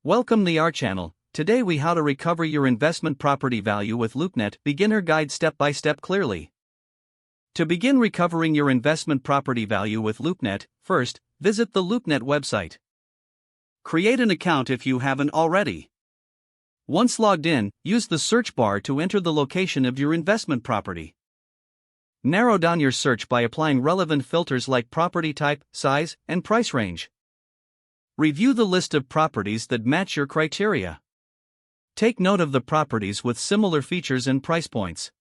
Welcome to our channel. Today we how to recover your investment property value with LoopNet beginner guide step by step clearly. To begin recovering your investment property value with LoopNet, first, visit the LoopNet website. Create an account if you haven't already. Once logged in, use the search bar to enter the location of your investment property. Narrow down your search by applying relevant filters like property type, size, and price range. Review the list of properties that match your criteria. Take note of the properties with similar features and price points.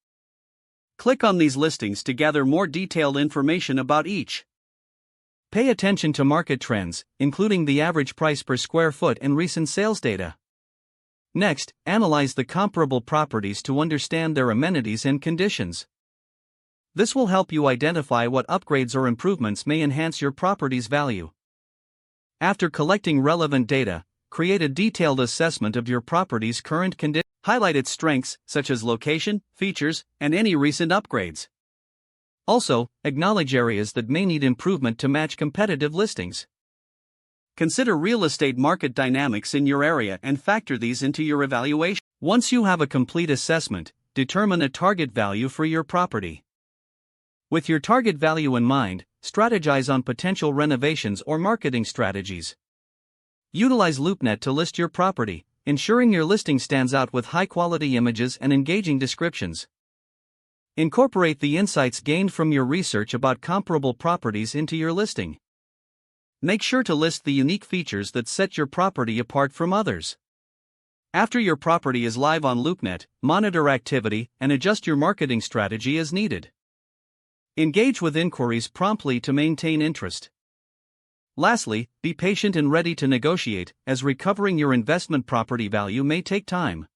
Click on these listings to gather more detailed information about each. Pay attention to market trends, including the average price per square foot and recent sales data. Next, analyze the comparable properties to understand their amenities and conditions. This will help you identify what upgrades or improvements may enhance your property's value. After collecting relevant data, create a detailed assessment of your property's current condition. Highlight its strengths, such as location, features, and any recent upgrades. Also, acknowledge areas that may need improvement to match competitive listings. Consider real estate market dynamics in your area and factor these into your evaluation. Once you have a complete assessment, determine a target value for your property. With your target value in mind, strategize on potential renovations or marketing strategies. Utilize LoopNet to list your property, ensuring your listing stands out with high-quality images and engaging descriptions. Incorporate the insights gained from your research about comparable properties into your listing. Make sure to list the unique features that set your property apart from others. After your property is live on LoopNet, monitor activity and adjust your marketing strategy as needed. Engage with inquiries promptly to maintain interest. Lastly, be patient and ready to negotiate, as recovering your investment property value may take time.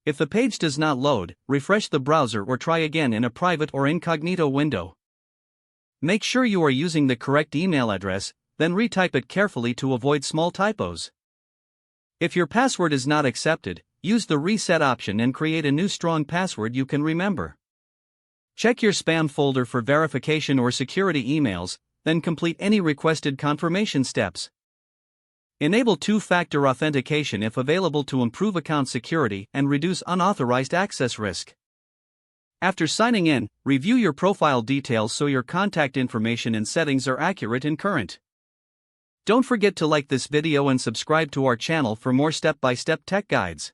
If the page does not load, refresh the browser or try again in a private or incognito window. Make sure you are using the correct email address, then retype it carefully to avoid small typos. If your password is not accepted, use the reset option and create a new strong password you can remember. Check your spam folder for verification or security emails, then complete any requested confirmation steps. Enable two-factor authentication if available to improve account security and reduce unauthorized access risk. After signing in, review your profile details so your contact information and settings are accurate and current. Don't forget to like this video and subscribe to our channel for more step-by-step tech guides.